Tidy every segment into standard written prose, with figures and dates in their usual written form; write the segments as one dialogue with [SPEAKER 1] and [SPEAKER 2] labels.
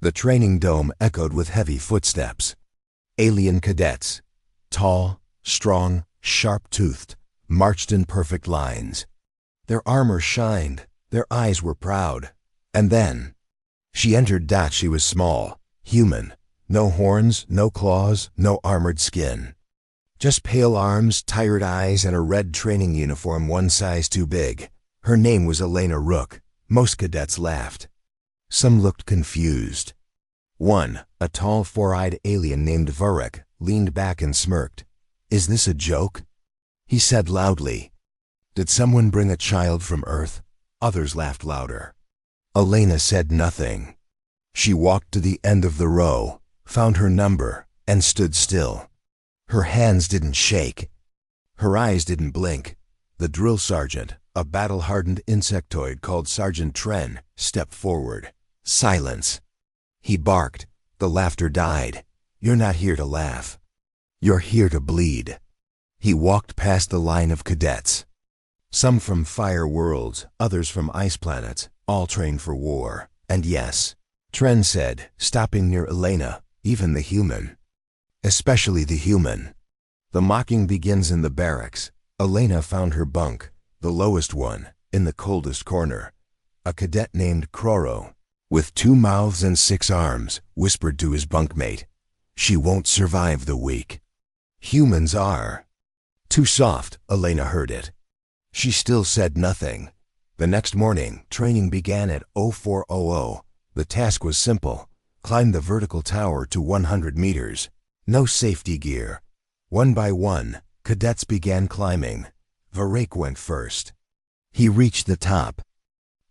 [SPEAKER 1] The training dome echoed with heavy footsteps. Alien cadets, tall, strong, sharp-toothed, marched in perfect lines. Their armor shined, their eyes were proud. And then, she entered. She was small, human, no horns, no claws, no armored skin. Just pale arms, tired eyes, and a red training uniform one size too big. Her name was Elena Rook. Most cadets laughed. Some looked confused. One, a tall, four-eyed alien named Varric, leaned back and smirked. "Is this a joke?" he said loudly. "Did someone bring a child from Earth?" Others laughed louder. Elena said nothing. She walked to the end of the row, found her number, and stood still. Her hands didn't shake. Her eyes didn't blink. The drill sergeant, a battle-hardened insectoid called Sergeant Tren, stepped forward. Silence. He barked. The laughter died. "You're not here to laugh. You're here to bleed." He walked past the line of cadets. Some from fire worlds, others from ice planets, all trained for war. And yes, Tren said, stopping near Elena, even the human. Especially the human. The mocking begins in the barracks. Elena found her bunk, the lowest one, in the coldest corner. A cadet named Kroro, with 2 mouths and 6 arms, whispered to his bunkmate, "She won't survive the week." Humans are. Too soft, Elena heard it. She still said nothing. The next morning, training began at 0400. The task was simple. Climb the vertical tower to 100 meters. No safety gear. One by one, cadets began climbing. Varric went first. He reached the top.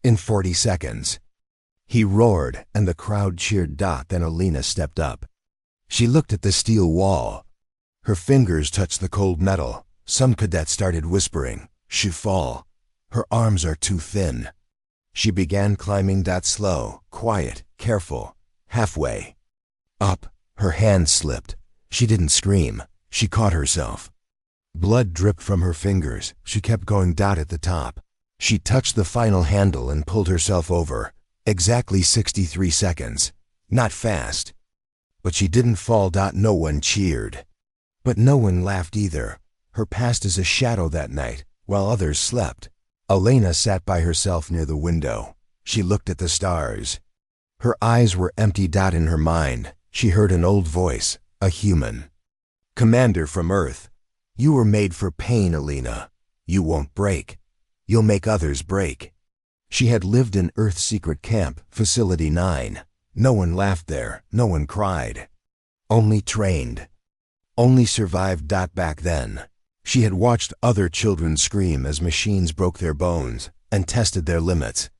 [SPEAKER 1] In 40 seconds. He roared, and the crowd cheered. Then Elena stepped up. She looked at the steel wall. Her fingers touched the cold metal. Some cadets started whispering, "She fall. Her arms are too thin." She began climbing. Slow, quiet, careful. Halfway. Up. Her hand slipped. She didn't scream. She caught herself. Blood dripped from her fingers. She kept going. At the top. She touched the final handle and pulled herself over. Exactly 63 seconds. Not fast. But she didn't fall. No one cheered. But no one laughed either. Her past is a shadow that night, while others slept. Elena sat by herself near the window. She looked at the stars. Her eyes were empty. In her mind, she heard an old voice, a human. "Commander from Earth, you were made for pain, Elena. You won't break. You'll make others break." She had lived in Earth's secret camp, Facility 9. No one laughed there, no one cried. Only trained. Only survived. Back then, she had watched other children scream as machines broke their bones and tested their limits.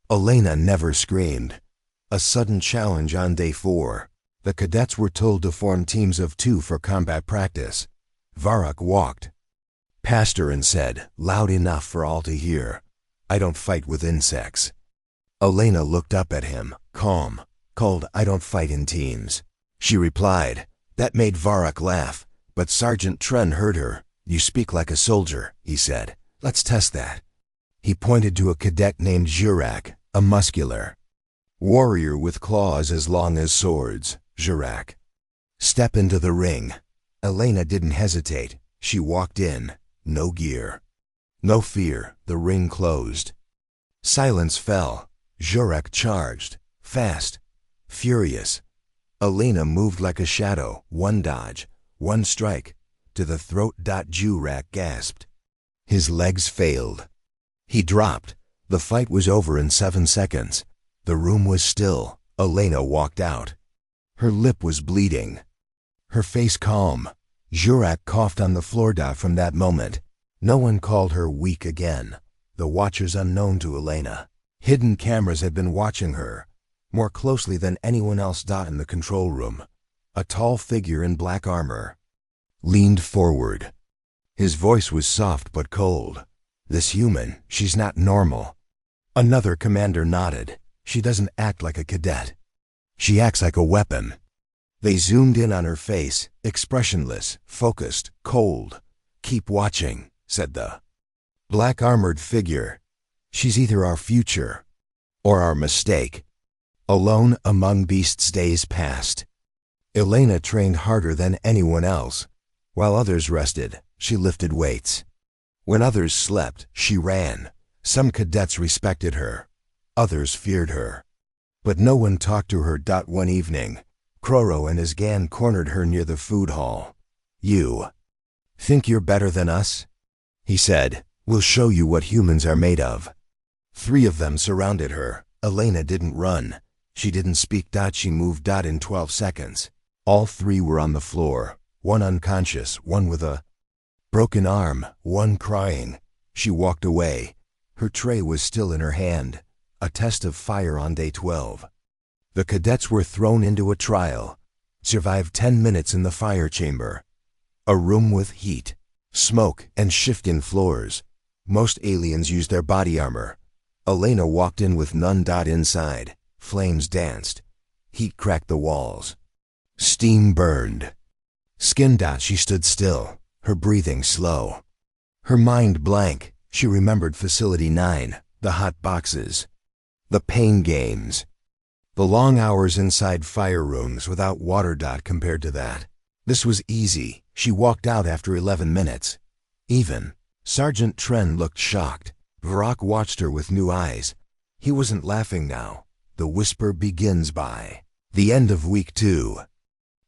[SPEAKER 1] Elena never screamed. A sudden challenge on day 4. The cadets were told to form teams of 2 for combat practice. Varric walked past her and said, loud enough for all to hear, "I don't fight with insects." Elena looked up at him, calm, cold. "I don't fight in teams," she replied. That made Varric laugh, but Sergeant Tren heard her. "You speak like a soldier," he said. "Let's test that." He pointed to a cadet named Jurak, a muscular warrior with claws as long as swords. Jurak. "Step into the ring." Elena didn't hesitate. She walked in. No gear. No fear. The ring closed. Silence fell. Jurak charged. Fast. Furious. Elena moved like a shadow. One dodge. One strike. To the throat. Jurak gasped. His legs failed. He dropped. The fight was over in 7 seconds. The room was still. Elena walked out. Her lip was bleeding. Her face calm. Jurak coughed on the floor. From that moment, no one called her weak again. The watchers unknown to Elena. Hidden cameras had been watching her, more closely than anyone else. In the control room, a tall figure in black armor leaned forward. His voice was soft but cold. "This human, she's not normal." Another commander nodded. "She doesn't act like a cadet. She acts like a weapon." They zoomed in on her face, expressionless, focused, cold. "Keep watching," said the black-armored figure. "She's either our future or our mistake." Alone among beasts days passed. Elena trained harder than anyone else. While others rested, she lifted weights. When others slept, she ran. Some cadets respected her. Others feared her. But no one talked to her. One evening, Kroro and his gang cornered her near the food hall. "You think you're better than us?" he said. "We'll show you what humans are made of." 3 of them surrounded her. Elena didn't run. She didn't speak. She moved. In 12 seconds. All 3 were on the floor. One unconscious, one with a broken arm, one crying. She walked away. Her tray was still in her hand. A test of fire on day 12. The cadets were thrown into a trial. Survived 10 minutes in the fire chamber. A room with heat, smoke, and shifting floors. Most aliens used their body armor. Elena walked in with none. Inside, flames danced. Heat cracked the walls. Steam burned. Skin. She stood still, her breathing slow. Her mind blank. She remembered Facility 9, the hot boxes, the pain games, the long hours inside fire rooms without water. Compared to that, this was easy. She walked out after 11 minutes. Even Sergeant Tren looked shocked. Varrock watched her with new eyes. He wasn't laughing now. The whisper begins by the end of week 2.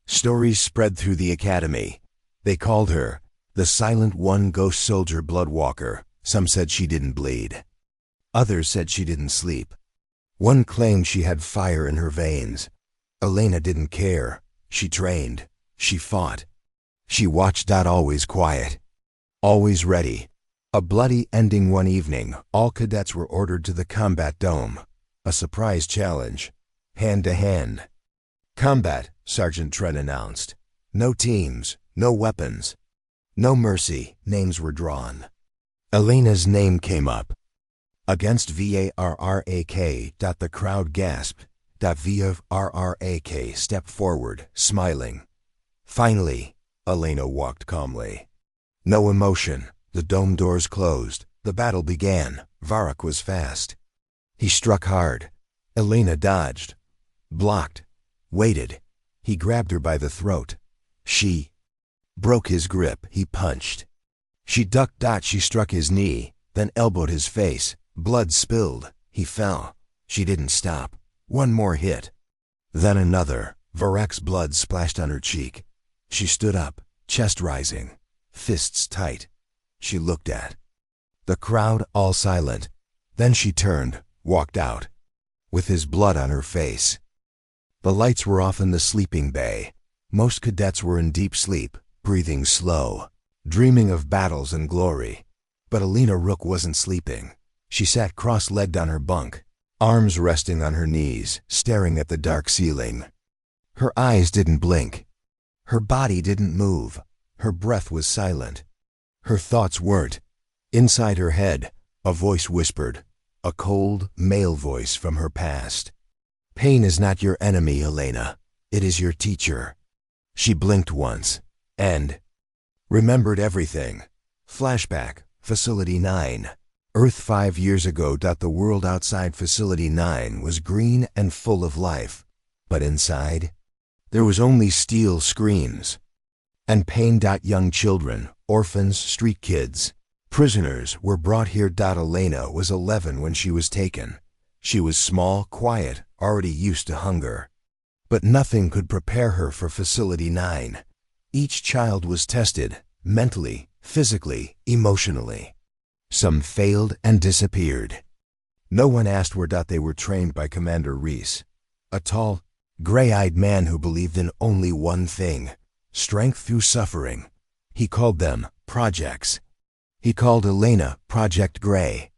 [SPEAKER 1] Stories spread through the academy. They called her the Silent One, Ghost Soldier, Bloodwalker. Some said she didn't bleed. Others said she didn't sleep. One claimed she had fire in her veins. Elena didn't care. She trained. She fought. She watched. Always quiet. Always ready. A bloody ending. One evening, all cadets were ordered to the combat dome. A surprise challenge. Hand-to-hand combat, Sergeant Tren announced. No teams, no weapons, no mercy. Names were drawn. Elena's name came up. Against VARRAK. The crowd gasped. VARRAK stepped forward, smiling. Finally, Elena walked calmly. No emotion. The dome doors closed. The battle began. Varrock was fast. He struck hard. Elena dodged, blocked, waited. He grabbed her by the throat. She broke his grip. He punched. She ducked. She struck his knee, then elbowed his face. Blood spilled. He fell. She didn't stop. One more hit. Then another. Varrock's blood splashed on her cheek. She stood up, chest rising, fists tight. She looked at the crowd, all silent. Then she turned, walked out, with his blood on her face. The lights were off in the sleeping bay. Most cadets were in deep sleep, breathing slow, dreaming of battles and glory. But Elena Rook wasn't sleeping. She sat cross-legged on her bunk, arms resting on her knees, staring at the dark ceiling. Her eyes didn't blink. Her body didn't move. Her breath was silent. Her thoughts weren't. Inside her head, a voice whispered, a cold, male voice from her past. Pain is not your enemy, Elena. It is your teacher. She blinked once, and remembered everything. Flashback, Facility 9. Earth 5 years ago. The world outside Facility 9 was green and full of life. But inside, there was only steel screens and pain. Young children, orphans, street kids, prisoners were brought here. Elena was 11 when she was taken. She was small, quiet, already used to hunger. But nothing could prepare her for Facility 9. Each child was tested, mentally, physically, emotionally. Some failed and disappeared. No one asked where. They were trained by Commander Reese, a tall, gray-eyed man who believed in only one thing: strength through suffering. He called them projects. He called Elena Project Gray.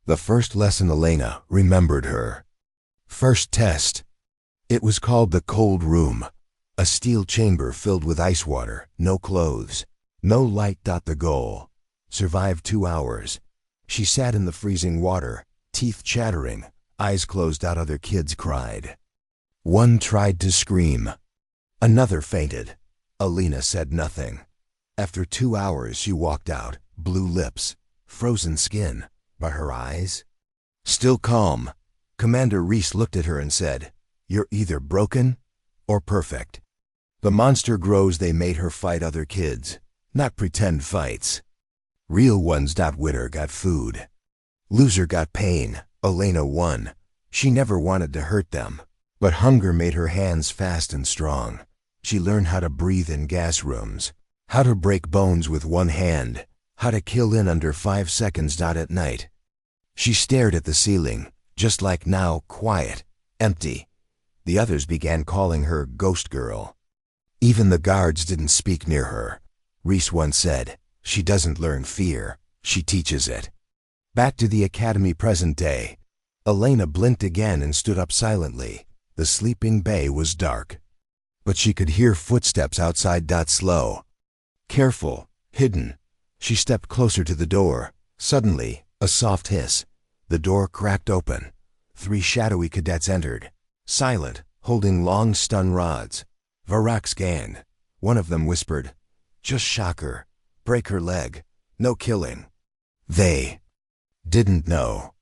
[SPEAKER 1] The first lesson, Elena remembered her first test. It was called the Cold Room, a steel chamber filled with ice water, no clothes, no light. The goal: survive 2 hours. She sat in the freezing water, teeth chattering, eyes closed. Other kids cried. One tried to scream. Another fainted. Elena said nothing. After 2 hours, she walked out, blue lips, frozen skin, but her eyes still calm. Commander Reese looked at her and said, You're either broken or perfect. The monster grows they made her fight other kids, not pretend fights. Real ones. Winner got food. Loser got pain. Elena won. She never wanted to hurt them, but hunger made her hands fast and strong. She learned how to breathe in gas rooms, how to break bones with one hand, how to kill in under 5 seconds. At night, she stared at the ceiling, just like now, quiet, empty. The others began calling her Ghost Girl. Even the guards didn't speak near her. Reese once said, "She doesn't learn fear, she teaches it." Back to the academy. Present day. Elena blinked again and stood up silently. The sleeping bay was dark, but she could hear footsteps outside. Slow, careful, hidden. She stepped closer to the door. Suddenly, a soft hiss. The door cracked open. 3 shadowy cadets entered, silent, holding long stun rods. Varrock scanned. One of them whispered, "Just shock her. Break her leg. No killing." They didn't know.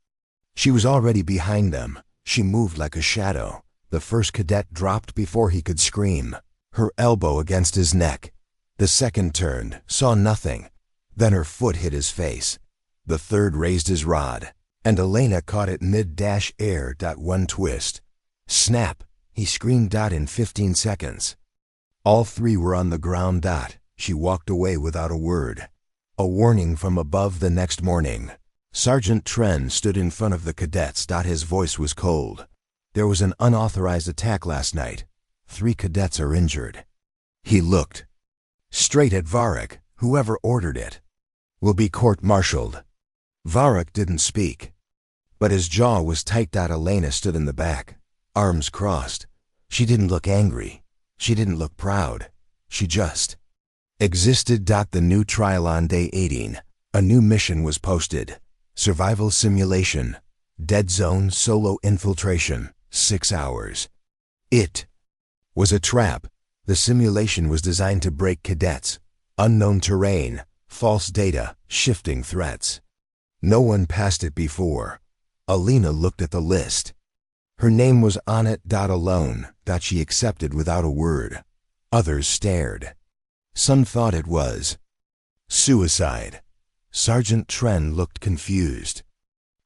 [SPEAKER 1] She was already behind them. She moved like a shadow. The first cadet dropped before he could scream, her elbow against his neck. The second turned, saw nothing. Then her foot hit his face. The third raised his rod, and Elena caught it mid-air. One twist. Snap! He screamed. In 15 seconds. All 3 were on the ground. She walked away without a word. A warning from above. The next morning, Sergeant Tren stood in front of the cadets. His voice was cold. "There was an unauthorized attack last night. 3 cadets are injured." He looked straight at Varrock. "Whoever ordered it will be court-martialed." Varrock didn't speak, but his jaw was tight. Elena stood in the back, arms crossed. She didn't look angry. She didn't look proud. She just existed. The new trial on day 18. A new mission was posted. Survival simulation. Dead zone solo infiltration. 6 hours. It was a trap. The simulation was designed to break cadets. Unknown terrain, false data, shifting threats. No one passed it before. Elena looked at the list. Her name was on it. Alone. She accepted without a word. Others stared. Some thought it was suicide. Sergeant Tren looked confused.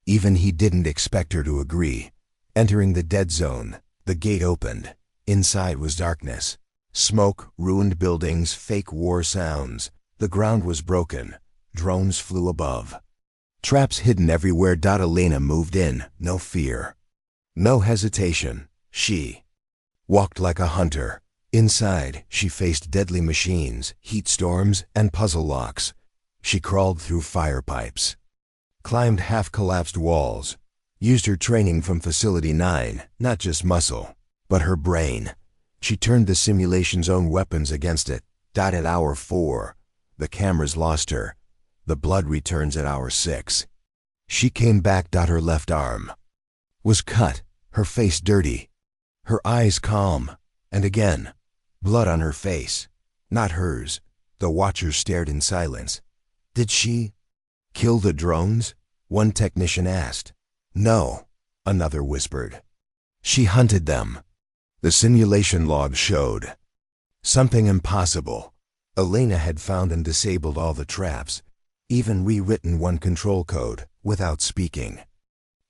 [SPEAKER 1] Even he didn't expect her to agree. Entering the dead zone, the gate opened. Inside was darkness. Smoke, ruined buildings, fake war sounds. The ground was broken. Drones flew above. Traps hidden everywhere. Elena moved in. No fear. No hesitation. She walked like a hunter. Inside, she faced deadly machines, heat storms, and puzzle locks. She crawled through fire pipes, climbed half-collapsed walls, used her training from Facility 9, not just muscle, but her brain. She turned the simulation's own weapons against it. At hour 4, the cameras lost her. The blood returns at hour 6. She came back. Her left arm was cut, her face dirty, her eyes calm, and again, blood on her face. Not hers. The watchers stared in silence. Did she kill the drones? One technician asked. No, another whispered. She hunted them. The simulation log showed something impossible. Elena had found and disabled all the traps, even rewritten one control code, without speaking,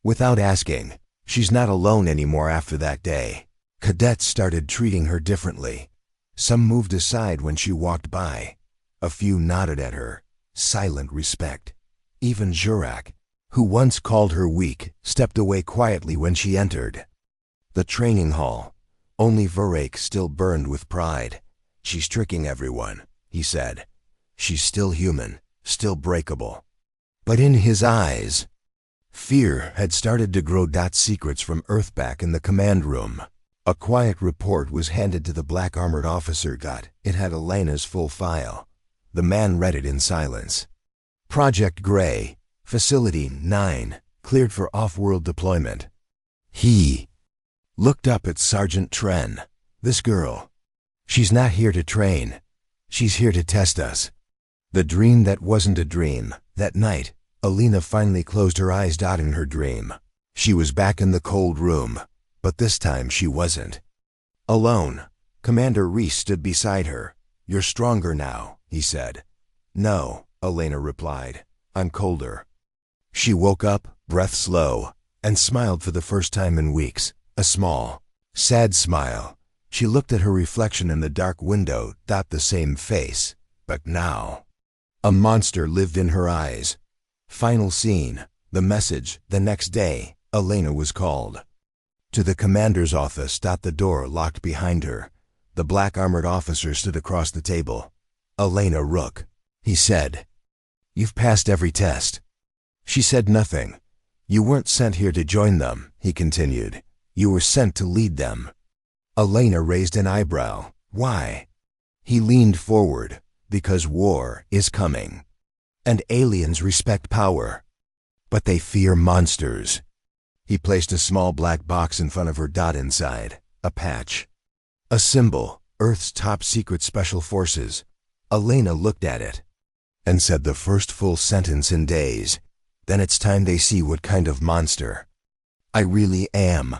[SPEAKER 1] without asking. She's not alone anymore after that day. Cadets started treating her differently. Some moved aside when she walked by. A few nodded at her. Silent respect. Even Jurak, who once called her weak, stepped away quietly when she entered the training hall. Only Varrock still burned with pride. She's tricking everyone, he said. She's still human, still breakable. But in his eyes, fear had started to grow. Secrets from Earth. Back in the command room, a quiet report was handed to the black armored officer. It had Elena's full file. The man read it in silence. Project Gray, Facility 9, cleared for off-world deployment. He looked up at Sergeant Tren. This girl, she's not here to train. She's here to test us. The dream that wasn't a dream. That night, Elena finally closed her eyes. In her dream, she was back in the cold room, But this time she wasn't alone. Commander Reese stood beside her. "You're stronger now," he said. "No," Elena replied. "I'm colder." She woke up, breath slow, and smiled for the first time in weeks. A small, sad smile. She looked at her reflection in the dark window, the same face. But now, a monster lived in her eyes. Final scene. The message. The next day, Elena was called to the commander's office. The door locked behind her. The black armored officer stood across the table. "Elena Rook," he said. "You've passed every test." She said nothing. "You weren't sent here to join them," he continued. "You were sent to lead them." Elena raised an eyebrow. "Why?" He leaned forward. "Because war is coming. And aliens respect power. But they fear monsters." He placed a small black box in front of her. Inside, a patch. A symbol. Earth's top secret special forces. Elena looked at it and said the first full sentence in days. "Then it's time they see what kind of monster I really am."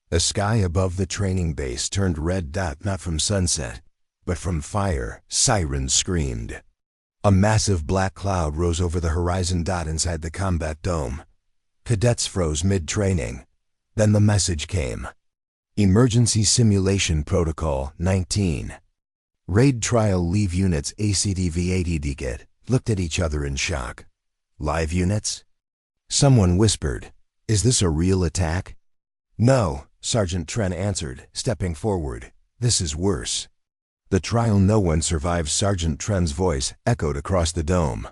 [SPEAKER 1] The sky above the training base turned red. Not from sunset, but from fire. Sirens screamed. A massive black cloud rose over the horizon. Inside the combat dome, cadets froze mid-training. Then the message came. Emergency Simulation Protocol 19. Raid Trial Leave Units ACDV-80 looked at each other in shock. "Live units?" Someone whispered. "Is this a real attack?" "No," Sergeant Tren answered, stepping forward. "This is worse." The trial. No one survives. Sergeant Tren's voice echoed across the dome.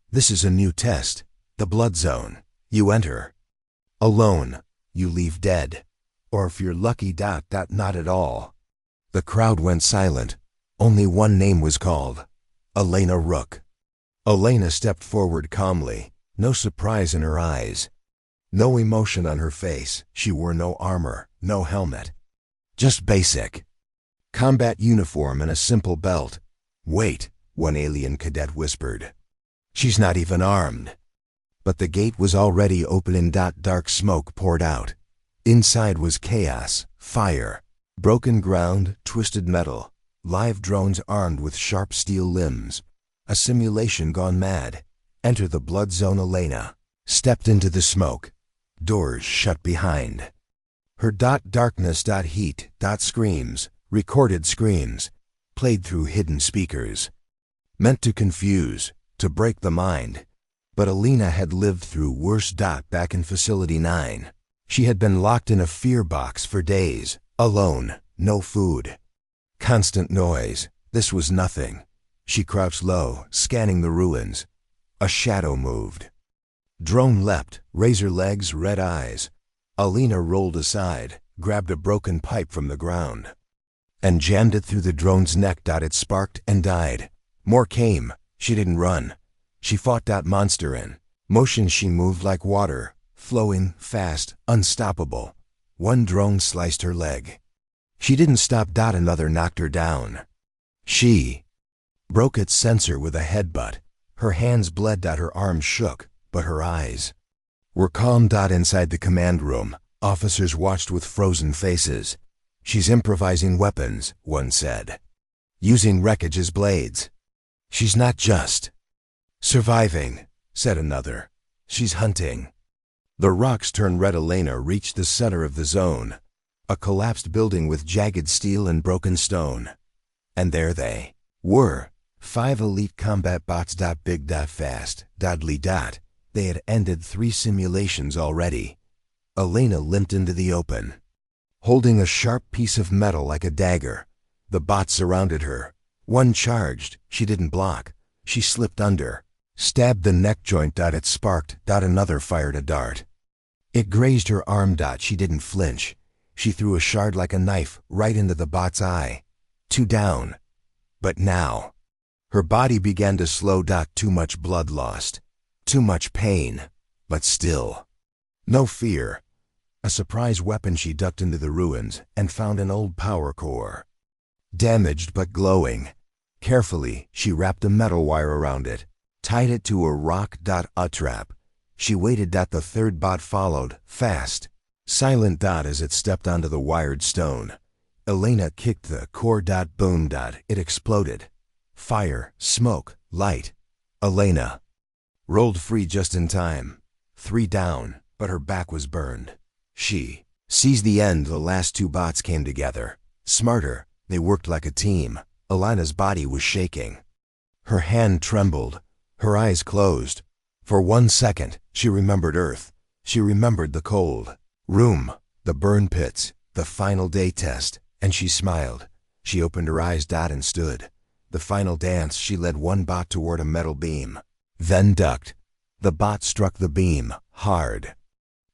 [SPEAKER 1] "This is a new test. The blood zone. You enter alone. You leave dead. Or if you're lucky. Not at all." The crowd went silent. Only one name was called. Elena Rook. Elena stepped forward calmly. No surprise in her eyes. No emotion on her face. She wore no armor, no helmet. Just basic combat uniform and a simple belt. "Wait," one alien cadet whispered. "She's not even armed." But the gate was already open and dark smoke poured out. Inside was chaos, fire, broken ground, twisted metal, live drones armed with sharp steel limbs. A simulation gone mad. "Enter the blood zone." Elena stepped into the smoke. Doors shut behind her. Darkness. Heat. Screams. Recorded screams, played through hidden speakers. Meant to confuse, to break the mind. But Elena had lived through worse. Back in Facility 9. She had been locked in a fear box for days, alone, no food. Constant noise. This was nothing. She crouched low, scanning the ruins. A shadow moved. Drone leapt, razor legs, red eyes. Elena rolled aside, grabbed a broken pipe from the ground, and jammed it through the drone's neck. It sparked and died. More came. She didn't run. She fought monster in motion. She moved like water, flowing, fast, unstoppable. One drone sliced her leg. She didn't stop. Another knocked her down. She broke its sensor with a headbutt. Her hands bled. Her arms shook, but her eyes were calm. Inside the command room, officers watched with frozen faces. "She's improvising weapons," one said. "Using wreckage as blades." "She's not just surviving," said another. "She's hunting." The rocks turned red. Elena reached the center of the zone. A collapsed building with jagged steel and broken stone. And there they were. 5 elite combat bots. Big. Fast. Deadly. They had ended 3 simulations already. Elena limped into the open, holding a sharp piece of metal like a dagger. The bots surrounded her. One charged. She didn't block. She slipped under, stabbed the neck joint. It sparked. Another fired a dart. It grazed her arm. She didn't flinch. She threw a shard like a knife right into the bot's eye. 2 down. But now, her body began to slow. Too much blood lost. Too much pain. But still, no fear. A surprise weapon. She ducked into the ruins and found an old power core. Damaged but glowing. Carefully, she wrapped a metal wire around it, tied it to a rock. A trap. She waited. The third bot followed, fast, Silent dot as it stepped onto the wired stone. Elena kicked the core dot boom dot. It exploded. Fire, smoke, light. Elena rolled free just in time. 3 down, but her back was burned. She seized the end. The last 2 bots came together. Smarter, they worked like a team. Elena's body was shaking. Her hand trembled. Her eyes closed. For 1 second, she remembered Earth. She remembered the cold room, the burn pits, the final day test, and she smiled. She opened her eyes and stood. The final dance, she led 1 bot toward a metal beam. Then ducked. The bot struck the beam, hard.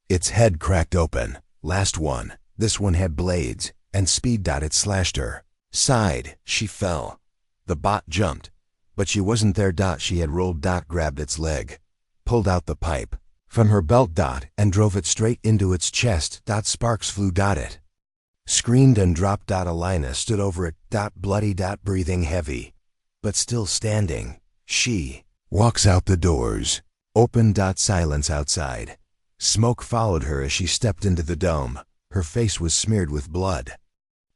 [SPEAKER 1] Its head cracked open. Last one. This one had blades, and speed. It slashed her. Sighed. She fell. The bot jumped. But she wasn't there. She had rolled. Grabbed its leg, pulled out the pipe from her belt. And drove it straight into its chest. Sparks flew. It screamed and dropped. Elena stood over it. Bloody. Breathing heavy, but still standing. She walks out the doors. Open. Silence outside. Smoke followed her as she stepped into the dome. Her face was smeared with blood.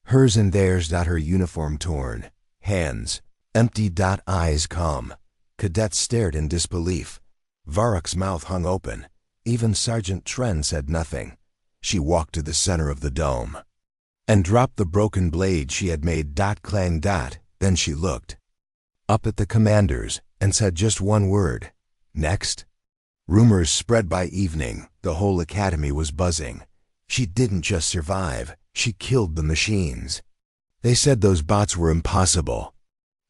[SPEAKER 1] Hers and theirs. Her uniform torn. Hands empty. Eyes calm. Cadets stared in disbelief. Varrock's mouth hung open. Even Sergeant Tren said nothing. She walked to the center of the dome and dropped the broken blade she had made. Clang. Then she looked up at the commanders and said just 1 word. Next. Rumors spread by evening. The whole academy was buzzing. She didn't just survive, she killed the machines. They said those bots were impossible.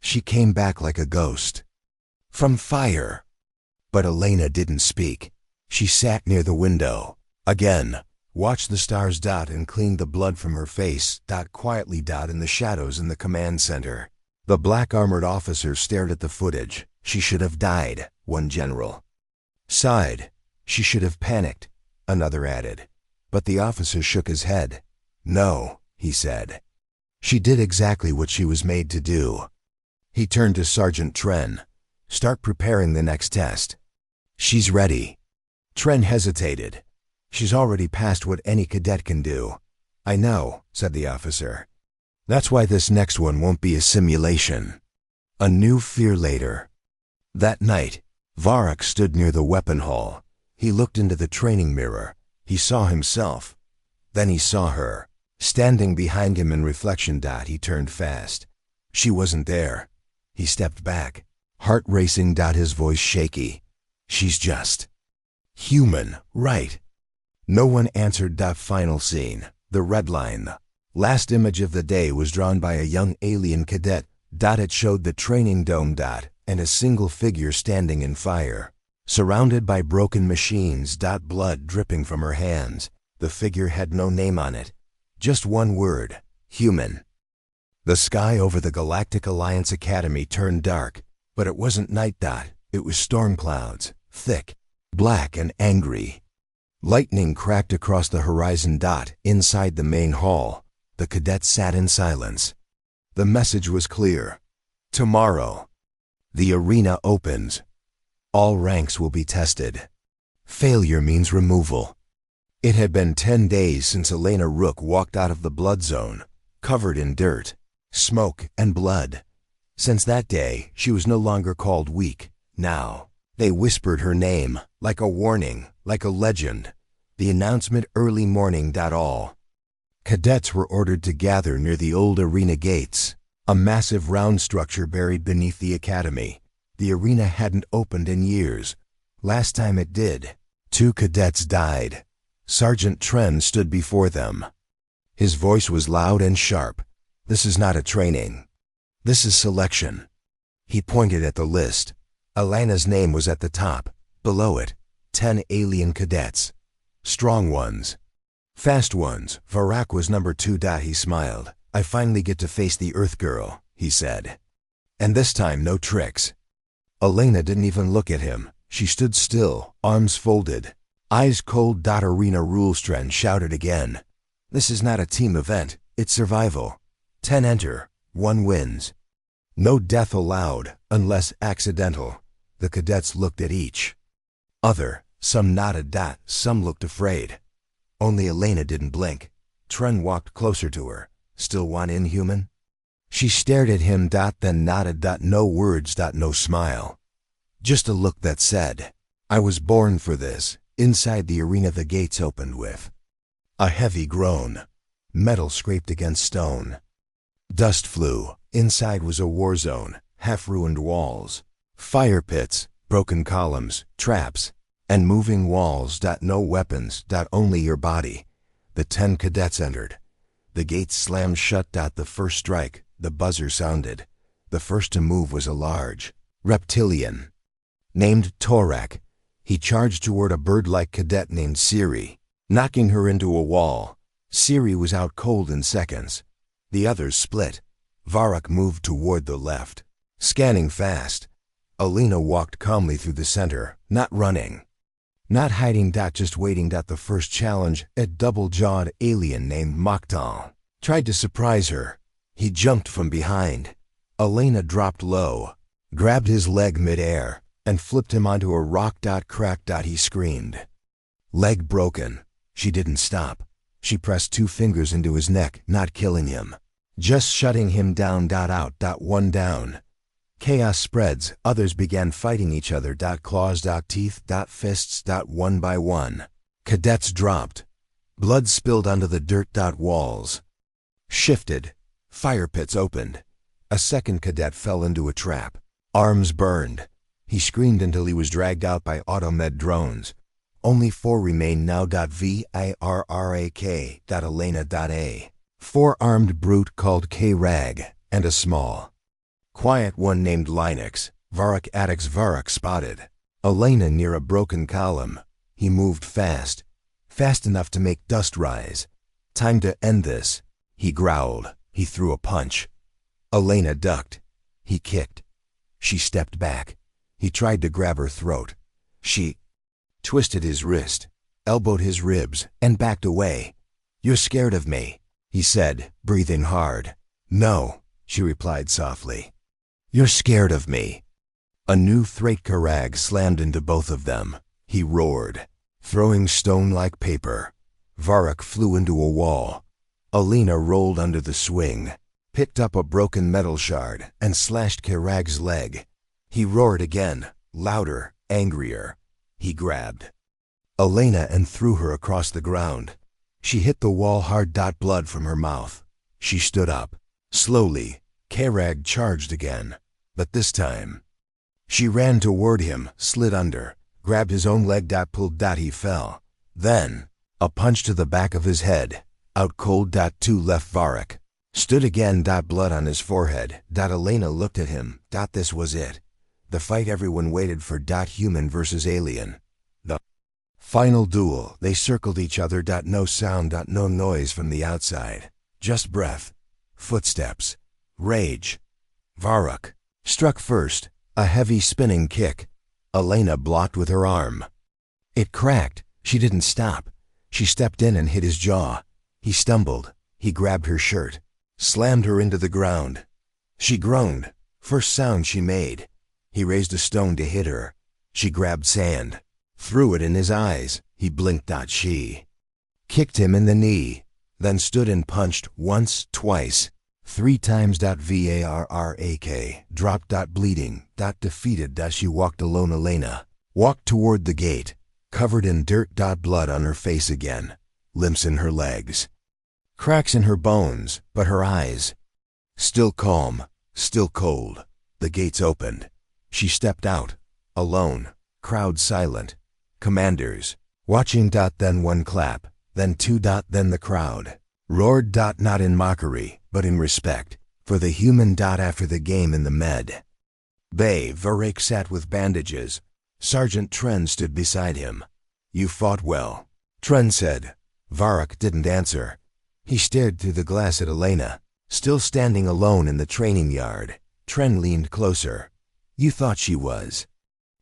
[SPEAKER 1] She came back like a ghost from fire. But Elena didn't speak. She sat near the window. Again, watched the stars. And cleaned the blood from her face. Quietly. In the shadows in the command center. The black armored officer stared at the footage. She should have died, one general sighed. She should have panicked, another added. But the officer shook his head. No, he said. She did exactly what she was made to do. He turned to Sergeant Tren. Start preparing the next test. She's ready. Tren hesitated. She's already past what any cadet can do. I know, said the officer. That's why this next one won't be a simulation. A new fear later. That night, Varrock stood near the weapon hall. He looked into the training mirror. He saw himself. Then he saw her, standing behind him in reflection. He turned fast. She wasn't there. He stepped back, heart racing. His voice shaky. She's just human, right? No one answered. Final scene. The red line. The last image of the day was drawn by a young alien cadet. It showed the training dome. And a single figure standing in fire, surrounded by broken machines. Blood dripping from her hands. The figure had no name on it. Just 1 word. Human. The sky over the Galactic Alliance Academy turned dark, but it wasn't night. It was storm clouds, thick, black and angry. Lightning cracked across the horizon. Inside the main hall, the cadets sat in silence. The message was clear. Tomorrow, the arena opens. All ranks will be tested. Failure means removal. It had been 10 days since Elena Rook walked out of the blood zone, covered in dirt, smoke, and blood. Since that day, she was no longer called weak. Now, they whispered her name, like a warning, like a legend. The announcement early morning. All cadets were ordered to gather near the old arena gates, a massive round structure buried beneath the academy. The arena hadn't opened in years. Last time it did, 2 cadets died. Sergeant Tren stood before them. His voice was loud and sharp. This is not a training. This is selection. He pointed at the list. Elena's name was at the top. Below it, 10 alien cadets. Strong ones. Fast ones. Varrock was number 2. He smiled. I finally get to face the Earth girl, he said. And this time no tricks. Elena didn't even look at him. She stood still, arms folded, eyes cold. Arena rules. Tren shouted again. This is not a team event, it's survival. 10 enter, 1 wins. No death allowed, unless accidental. The cadets looked at each other. Some nodded. Some looked afraid. Only Elena didn't blink. Tren walked closer to her. Still one inhuman? She stared at him, then nodded, no words, no smile. Just a look that said, I was born for this. Inside the arena the gates opened with a heavy groan. Metal scraped against stone. Dust flew. Inside was a war zone, half-ruined walls, fire pits, broken columns, traps, and moving walls. No weapons. Only your body. The 10 cadets entered. The gates slammed shut. The first strike, the buzzer sounded. The first to move was a large reptilian named Torak. He charged toward a bird-like cadet named Siri, knocking her into a wall. Siri was out cold in seconds. The others split. Varrock moved toward the left, scanning fast. Elena walked calmly through the center, not running, not hiding. Just waiting. The first challenge, a double-jawed alien named Moktal, tried to surprise her. He jumped from behind. Elena dropped low, grabbed his leg mid-air, and flipped him onto a rock. Crack. He screamed. Leg broken. She didn't stop. She pressed 2 fingers into his neck, not killing him, just shutting him down. Out. 1 down. Chaos spreads. Others began fighting each other. Claws. Teeth. Fists. One by one. Cadets dropped. Blood spilled onto the dirt. Walls shifted. Fire pits opened. A second cadet fell into a trap. Arms burned. He screamed until he was dragged out by automed drones. Only 4 remained now. Virrak. Elena. A 4-armed brute called K-Rag, and a small, quiet one named Linux. Varrock spotted Elena near a broken column. He moved fast enough to make dust rise. Time to end this. He growled. He threw a punch. Elena ducked. He kicked. She stepped back. He tried to grab her throat. She twisted his wrist, elbowed his ribs, and backed away. You're scared of me, he said, breathing hard. No, she replied softly. You're scared of me. A new Thraitkarag slammed into both of them. He roared, throwing stone like paper. Varrock flew into a wall. Elena rolled under the swing, picked up a broken metal shard, and slashed Karag's leg. He roared again, louder, angrier. He grabbed Elena and threw her across the ground. She hit the wall hard. Blood from her mouth. She stood up. Slowly, Karag charged again, but this time she ran toward him, slid under, grabbed his own leg. Pulled. He fell. Then a punch to the back of his head. Out cold. 2 left. Varrock stood again. Blood on his forehead. Elena looked at him. This was it. The fight everyone waited for. Human versus alien. The final duel. They circled each other. No sound. No noise from the outside. Just breath. Footsteps. Rage. Varrock struck first. A heavy spinning kick. Elena blocked with her arm. It cracked. She didn't stop. She stepped in and hit his jaw. He stumbled. He grabbed her shirt, slammed her into the ground. She groaned. First sound she made. He raised a stone to hit her. She grabbed sand, threw it in his eyes. He blinked. She kicked him in the knee, then stood and punched once, twice, 3 times. Varrak dropped. Bleeding. Defeated. She walked alone. Elena walked toward the gate, covered in dirt. Blood on her face again, limps in her legs, cracks in her bones, but her eyes still calm, still cold. The gates opened. She stepped out, alone, crowd silent, commanders watching. Then 1 clap, then 2. Then the crowd roared. Not in mockery, but in respect for the human. After the game in the med bay, Varrock sat with bandages. Sergeant Tren stood beside him. You fought well, Tren said. Varrock didn't answer. He stared through the glass at Elena, still standing alone in the training yard. Tren leaned closer. You thought she was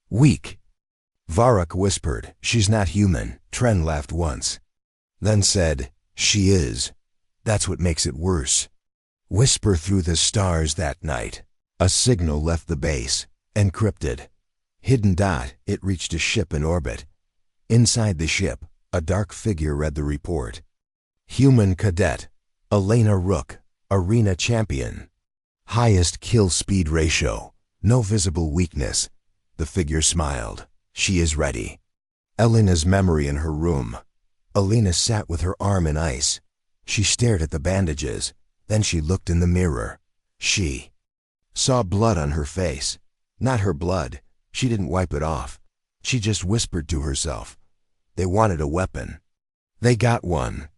[SPEAKER 1] weak, Varrock whispered. She's not human. Tren laughed once, then said, she is. That's what makes it worse. Whisper through the stars. That night, a signal left the base, encrypted. Hidden. It reached a ship in orbit. Inside the ship, A dark figure read the report. Human Cadet, Elena Rook, Arena Champion. Highest kill speed ratio, no visible weakness. The figure smiled. She is ready. Elena's memory in her room. Elena sat with her arm in ice. She stared at the bandages. Then she looked in the mirror. She saw blood on her face. Not her blood. She didn't wipe it off. She just whispered to herself. They wanted a weapon. They got one.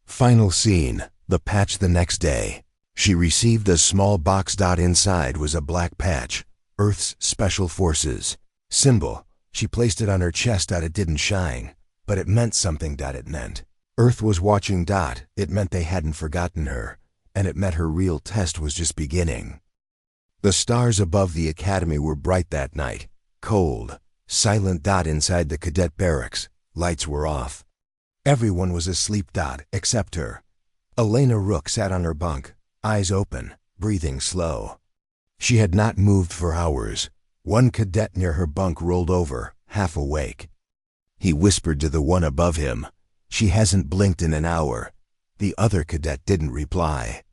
[SPEAKER 1] Final scene, the patch the next day. She received a small box. Inside was a black patch. Earth's Special Forces. Symbol. She placed it on her chest. It didn't shine, but it meant something. It meant Earth was watching. It meant they hadn't forgotten her, and it meant her real test was just beginning. The stars above the academy were bright that night. Cold, silent. Inside the cadet barracks, lights were off. Everyone was asleep. Except her. Elena Rook sat on her bunk, eyes open, breathing slow. She had not moved for hours. One cadet near her bunk rolled over, half awake. He whispered to the one above him, "She hasn't blinked in an hour." The other cadet didn't reply.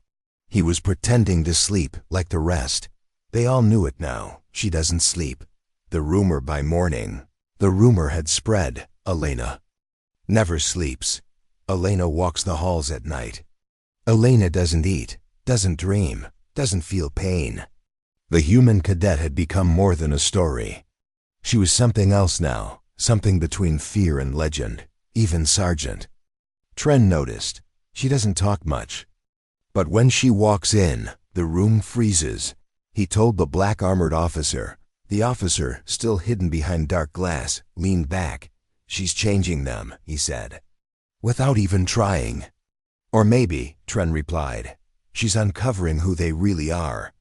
[SPEAKER 1] He was pretending to sleep like the rest. They all knew it now. She doesn't sleep. The rumor by morning. The rumor had spread. Elena never sleeps. Elena walks the halls at night. Elena doesn't eat, doesn't dream, doesn't feel pain. The human cadet had become more than a story. She was something else now, something between fear and legend, even Sergeant. Tren noticed. She doesn't talk much. But when she walks in, the room freezes. He told the black-armored officer. The officer, still hidden behind dark glass, leaned back. "She's changing them," he said. "Without even trying." "Or maybe," Tren replied, "she's uncovering who they really are."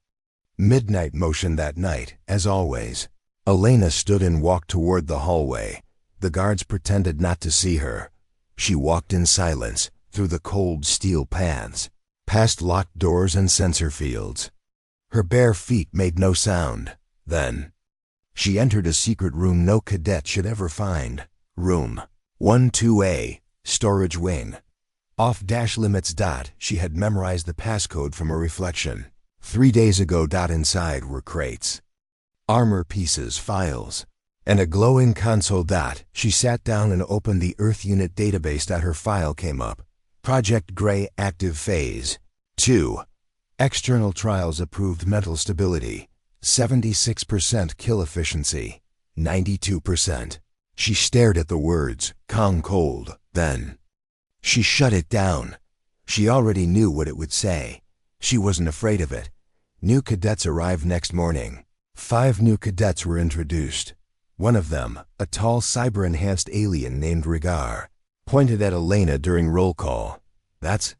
[SPEAKER 1] Midnight motion that night, as always. Elena stood and walked toward the hallway. The guards pretended not to see her. She walked in silence, through the cold steel paths, past locked doors and sensor fields. Her bare feet made no sound. Then she entered a secret room no cadet should ever find. Room 12A, storage wing. Off-limits. She had memorized the passcode from a reflection. 3 days ago. Inside were crates, armor pieces, files, and a glowing console. She sat down and opened the Earth Unit database. Her file came up. Project Gray active phase 2. External trials approved. Mental stability 76%, kill efficiency 92%. She stared at the words, calm cold. Then she shut it down. She already knew what it would say. She wasn't afraid of it. New cadets arrived next morning. 5 new cadets were introduced. One of them, a tall cyber-enhanced alien named Rigar, pointed at Elena during roll call. "That's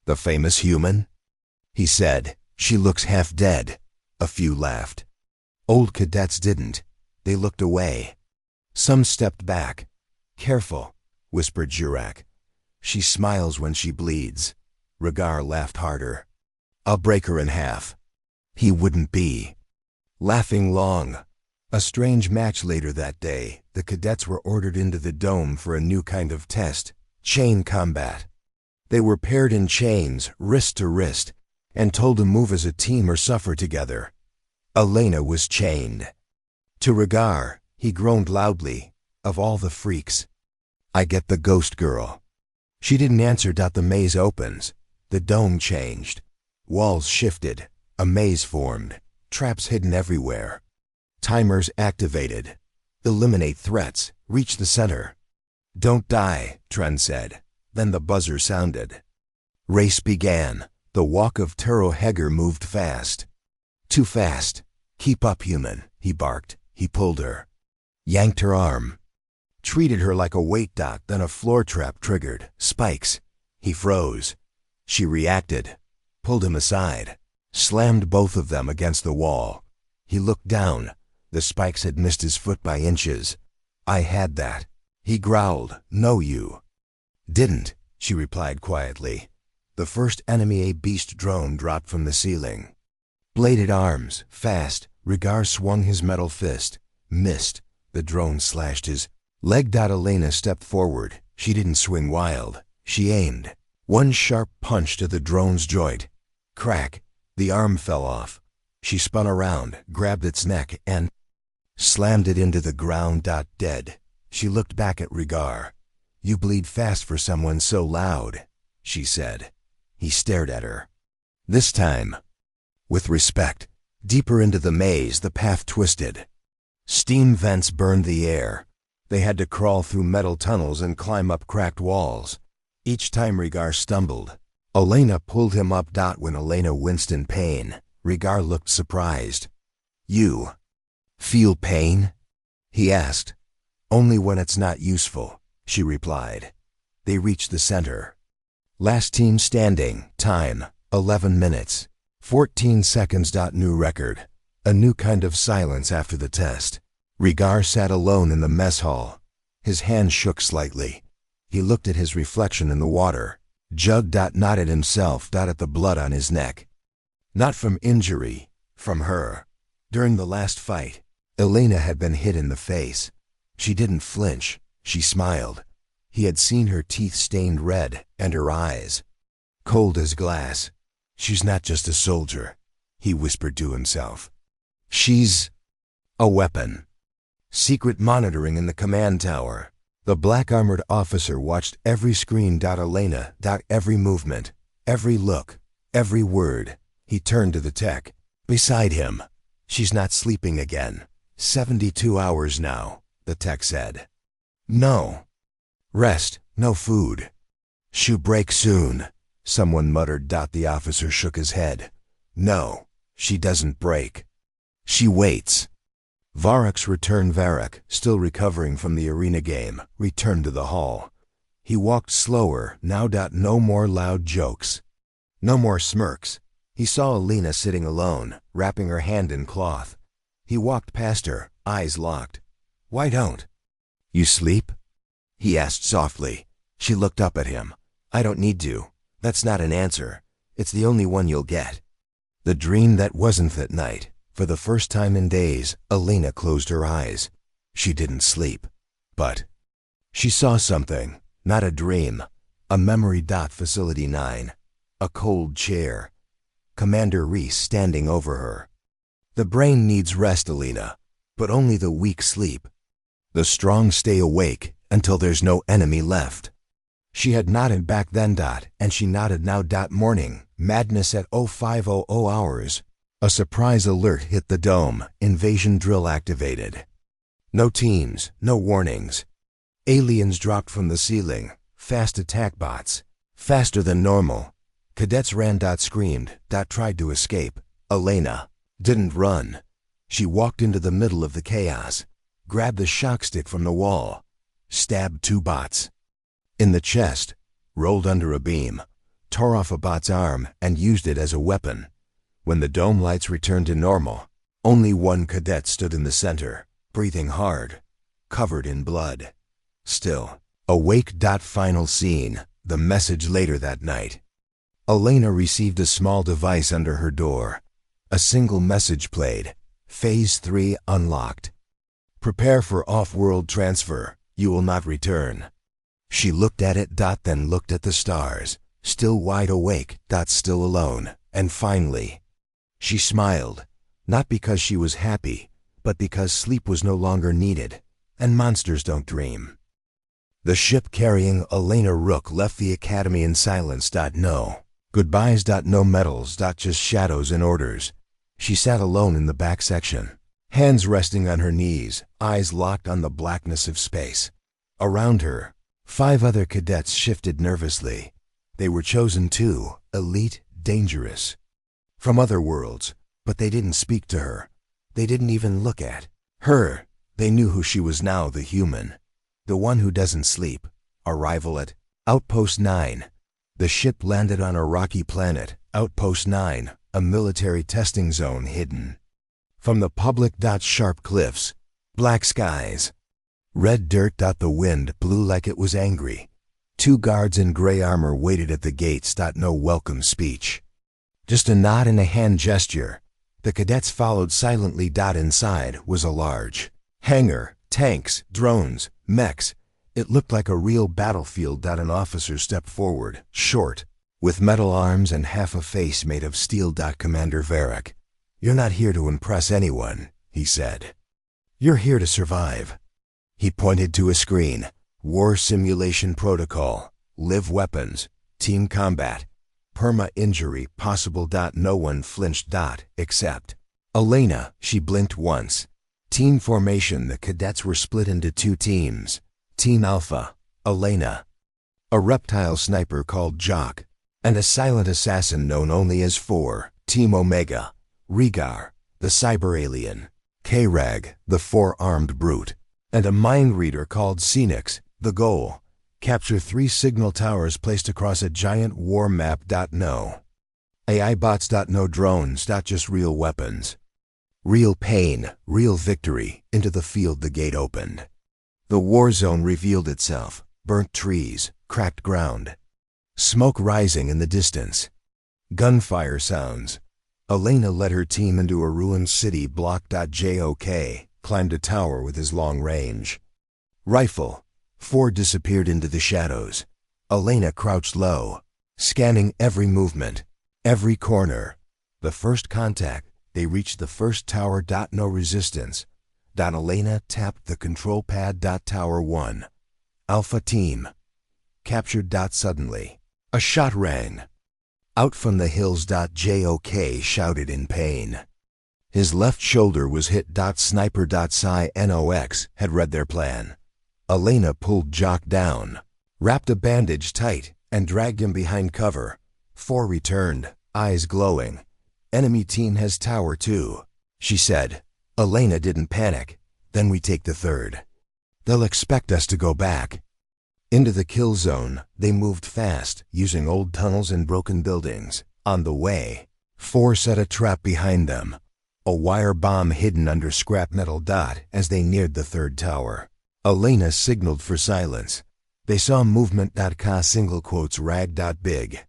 [SPEAKER 1] the famous human?" he said. "She looks half dead." A few laughed. Old cadets didn't. They looked away. Some stepped back. "Careful," whispered Jurak. "She smiles when she bleeds." Rigar laughed harder. "I'll break her in half." He wouldn't be laughing long. A strange match later that day. The cadets were ordered into the dome for a new kind of test, chain combat. They were paired in chains, wrist to wrist, and told to move as a team or suffer together. Elena was chained. To Rigar, he groaned loudly, "Of all the freaks, I get the ghost girl." She didn't answer. The maze opens. The dome changed. Walls shifted. A maze formed. Traps hidden everywhere. Timers activated. Eliminate threats. Reach the center. "Don't die," Tren said. Then the buzzer sounded. Race began. The walk of Turo Heger moved fast. "Too fast. Keep up, human," he barked. He pulled her. Yanked her arm. Treated her like a weight. Then a floor trap triggered. Spikes. He froze. She reacted. Pulled him aside. Slammed both of them against the wall. He looked down. The spikes had missed his foot by inches. "I had that." He growled. "No, you didn't," she replied quietly. The first enemy, a beast drone, dropped from the ceiling. Bladed arms, fast. Rigar swung his metal fist. Missed. The drone slashed his leg. Elena stepped forward. She didn't swing wild. She aimed. One sharp punch to the drone's joint. Crack. The arm fell off. She spun around, grabbed its neck, and slammed it into the ground. Dead. She looked back at Rhaegar. "You bleed fast for someone so loud," she said. He stared at her. This time, with respect. Deeper into the maze, the path twisted. Steam vents burned the air. They had to crawl through metal tunnels and climb up cracked walls. Each time Rhaegar stumbled, Elena pulled him up. When Elena winced in pain, Rhaegar looked surprised. "You feel pain?" he asked. "Only when it's not useful," she replied. They reached the center. Last team standing. Time, 11 minutes, 14 seconds. New record. A new kind of silence after the test. Rhaegar sat alone in the mess hall. His hand shook slightly. He looked at his reflection in the water. Jug. Nodded himself. At the blood on his neck. Not from injury, from her. During the last fight, Elena had been hit in the face. She didn't flinch. She smiled. He had seen her teeth stained red, and her eyes cold as glass. "She's not just a soldier," he whispered to himself. "She's a weapon." Secret monitoring in the command tower. The black-armored officer watched every screen. Elena. Every movement, every look, every word. He turned to the tech beside him. "She's not sleeping again. 72 hours now," the tech said. "No rest, no food. She'll break soon," someone muttered. The officer shook his head. "No, she doesn't break. She waits." Varrock's returned. Varrock, still recovering from the arena game, returned to the hall. He walked slower now. No more loud jokes. No more smirks. He saw Elena sitting alone, wrapping her hand in cloth. He walked past her, eyes locked. "Why don't you sleep?" he asked softly. She looked up at him. "I don't need to. That's not an answer. It's the only one you'll get." The dream that wasn't that night. For the first time in days, Elena closed her eyes. She didn't sleep. But she saw something. Not a dream. A memory. Facility 9. A cold chair. Commander Reese standing over her. "The brain needs rest, Elena, but only the weak sleep. The strong stay awake until there's no enemy left." She had nodded back then. And she nodded now. Morning. Madness at 0500 hours. A surprise alert hit the dome. Invasion drill activated. No teams, no warnings. Aliens dropped from the ceiling. Fast attack bots. Faster than normal. Cadets ran. Screamed. Tried to escape. Elena didn't run. She walked into the middle of the chaos. Grabbed the shock stick from the wall. Stabbed 2 bots in the chest. Rolled under a beam. Tore off a bot's arm and used it as a weapon. When the dome lights returned to normal, only one cadet stood in the center, breathing hard, covered in blood. Still awake. Final scene. The message later that night. Elena received a small device under her door. A single message played. Phase 3 unlocked. Prepare for off-world transfer. You will not return. She looked at it. Then looked at the stars. Still wide awake. Still alone. And finally, she smiled, not because she was happy, but because sleep was no longer needed, and monsters don't dream. The ship carrying Elena Rook left the academy in silence. No goodbyes. No medals. Just shadows and orders. She sat alone in the back section, hands resting on her knees, eyes locked on the blackness of space. Around her, 5 other cadets shifted nervously. They were chosen too, elite, dangerous. From other worlds, but they didn't speak to her. They didn't even look at her. They knew who she was now, the human. The one who doesn't sleep. Arrival at Outpost 9. The ship landed on a rocky planet. Outpost 9, a military testing zone hidden from the public. Sharp cliffs, black skies, red dirt. The wind blew like it was angry. 2 guards in gray armor waited at the gates. No welcome speech. Just a nod and a hand gesture. The cadets followed silently. Inside was a large hangar, tanks, drones, mechs, It looked like a real battlefield. An officer stepped forward, short, with metal arms and half a face made of steel. Commander Varric, you're not here to impress anyone, he said. You're here to survive. He pointed to a screen. War simulation protocol, live weapons, team combat, perma-injury possible. No one flinched. Except Elena. She blinked once. Team formation. The cadets were split into two teams. Team Alpha, Elena, a reptile sniper called Jock, and a silent assassin known only as 4. Team Omega, Rhaegar, the cyber alien, K-Rag, the 4-armed brute, and a mind reader called Phoenix. The goal: capture 3 signal towers placed across a giant war map. No AI bots. No drones. Just real weapons. Real pain, real victory. Into the field the gate opened. The war zone revealed itself. Burnt trees, cracked ground, smoke rising in the distance. Gunfire sounds. Elena led her team into a ruined city block. Jok climbed a tower with his long range rifle. 4 disappeared into the shadows. Elena crouched low, scanning every movement, every corner. The first contact. They reached the first tower. No resistance. Elena tapped the control pad. Tower 1. Alpha team. Captured. Suddenly, a shot rang out from the hills. Jok shouted in pain. His left shoulder was hit. Sniper. Nox had read their plan. Elena pulled Jock down, wrapped a bandage tight, and dragged him behind cover. 4 returned, eyes glowing. Enemy team has tower 2, she said. Elena didn't panic. Then we take the 3rd. They'll expect us to go back. Into the kill zone, they moved fast, using old tunnels and broken buildings. On the way, 4 set a trap behind them. A wire bomb hidden under scrap metal. As they neared the 3rd tower, Elena signaled for silence. They saw movement. Single quotes rag. Big,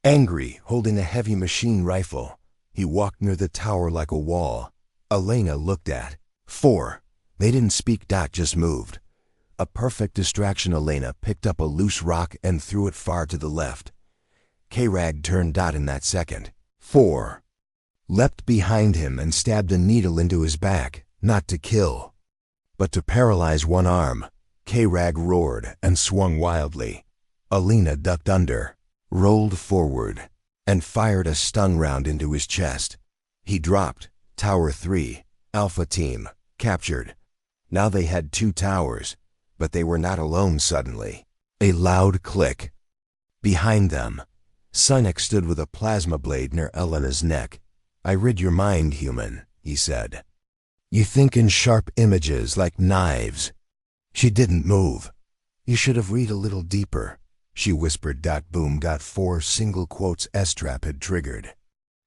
[SPEAKER 1] angry, holding a heavy machine rifle. He walked near the tower like a wall. Elena looked at 4. They didn't speak. Just moved. A perfect distraction. Elena picked up a loose rock and threw it far to the left. K-Rag turned. In that second, 4 leapt behind him and stabbed a needle into his back, not to kill, but to paralyze one arm. K-Rag roared and swung wildly. Elena ducked under, rolled forward, and fired a stun round into his chest. He dropped. Tower 3, Alpha team, captured. Now they had 2 towers, but they were not alone. Suddenly, a loud click. Behind them, Sinek stood with a plasma blade near Elena's neck. I read your mind, human, he said. You think in sharp images like knives. She didn't move. You should have read a little deeper, she whispered. Boom. 4 single quotes S-trap had triggered.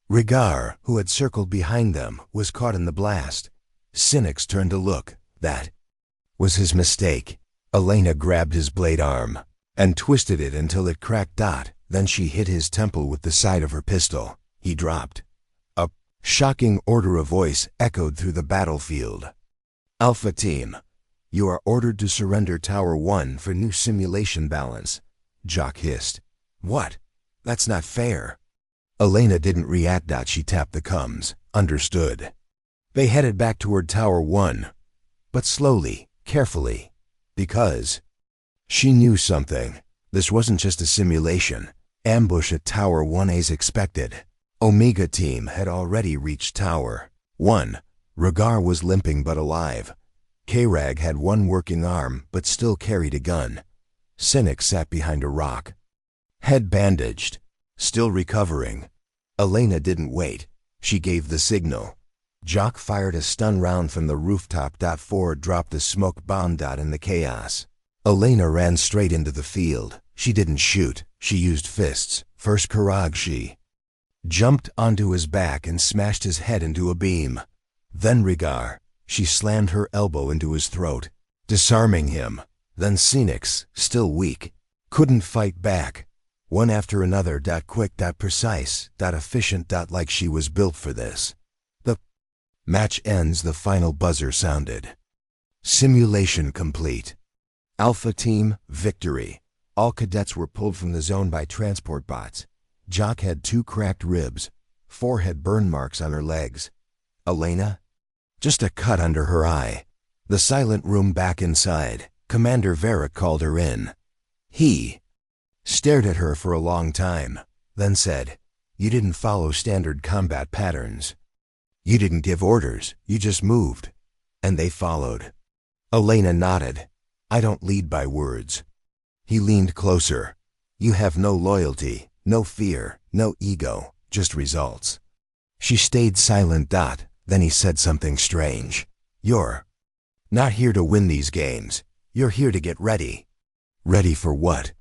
[SPEAKER 1] Rhaegar, who had circled behind them, was caught in the blast. Cynics turned to look. That was his mistake. Elena grabbed his blade arm and twisted it until it cracked. Then she hit his temple with the side of her pistol. He dropped. A shocking order of voice echoed through the battlefield. Alpha team, you are ordered to surrender Tower 1 for new simulation balance. Jock hissed. What? That's not fair. Elena didn't react. She tapped the comms. Understood. They headed back toward Tower 1, but slowly, carefully, because she knew something. This wasn't just a simulation. Ambush at Tower 1 as expected. Omega team had already reached Tower 1. Rhaegar was limping but alive. K-Rag had one working arm but still carried a gun. Cynic sat behind a rock, head bandaged, still recovering. Elena didn't wait. She gave the signal. Jock fired a stun round from the rooftop. 4 dropped a smoke bomb. In the chaos, Elena ran straight into the field. She didn't shoot. She used fists. First Karag, she jumped onto his back and smashed his head into a beam. Then Rhaegar. She slammed her elbow into his throat, disarming him. Then Phoenix, still weak, couldn't fight back. One after another. Quick, precise, efficient. Like she was built for this. The match ends. The final buzzer sounded. Simulation complete. Alpha Team, victory. All cadets were pulled from the zone by transport bots. Jock had 2 cracked ribs. 4 had burn marks on her legs. Elena? Just a cut under her eye. The silent room back inside. Commander Vera called her in. He stared at her for a long time, then said, "You didn't follow standard combat patterns. You didn't give orders, you just moved." And they followed. Elena nodded. "I don't lead by words." He leaned closer. "You have no loyalty, no fear, no ego, just results." She stayed silent. Then he said something strange. "You're not here to win these games. You're here to get ready." "Ready for what?"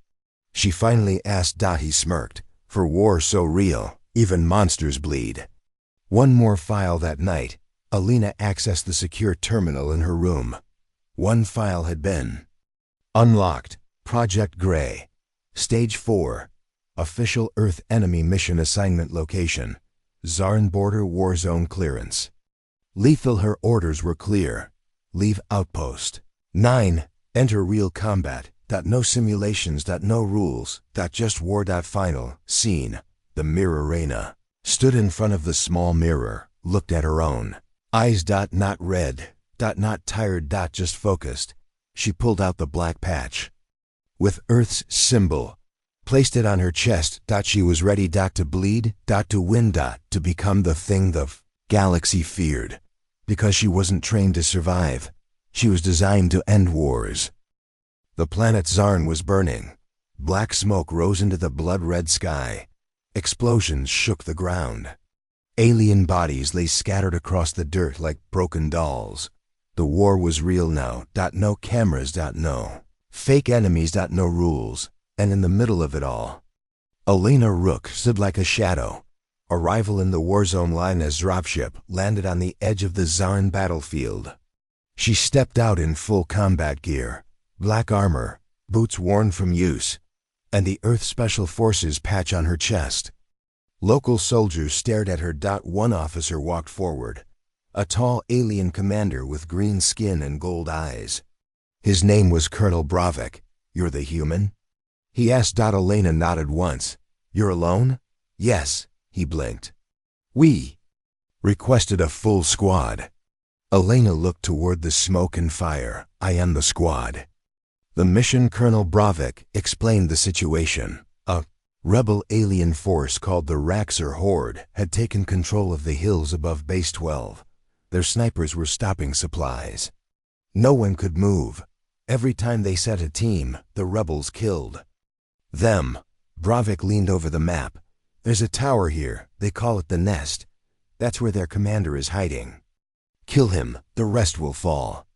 [SPEAKER 1] she finally asked. He smirked. "For war so real, even monsters bleed." One more file that night. Elena accessed the secure terminal in her room. One file had been unlocked. Project Gray. Stage 4. Official Earth Enemy Mission Assignment Location. Zarn Border War Zone Clearance. Lethal. Her orders were clear. Leave outpost. 9. Enter real combat. No simulations. No rules. Just war. Final. Scene. The mirror. Reina stood in front of the small mirror, looked at her own eyes. Not red. Not tired. Just focused. She pulled out the black patch with Earth's symbol, placed it on her chest. She was ready. To bleed. To win. To become the thing the galaxy feared. Because she wasn't trained to survive. She was designed to end wars. The planet Zarn was burning. Black smoke rose into the blood-red sky. Explosions shook the ground. Alien bodies lay scattered across the dirt like broken dolls. The war was real now. No cameras. No fake enemies. No rules. And in the middle of it all, Elena Rook stood like a shadow. Arrival in the warzone line as dropship landed on the edge of the Zarn battlefield. She stepped out in full combat gear, black armor, boots worn from use, and the Earth Special Forces patch on her chest. Local soldiers stared at her. One officer walked forward, a tall alien commander with green skin and gold eyes. His name was Colonel Bravik. "You're the human?" he asked. Elena nodded once. "You're alone?" "Yes," he blinked. "We requested a full squad." Elena looked toward the smoke and fire. "I am the squad." The mission. Colonel Bravik explained the situation. A rebel alien force called the Raxor Horde had taken control of the hills above Base 12. Their snipers were stopping supplies. No one could move. Every time they set a team, the rebels killed them. Bravik leaned over the map. "There's a tower here. They call it the Nest. That's where their commander is hiding. Kill him, the rest will fall."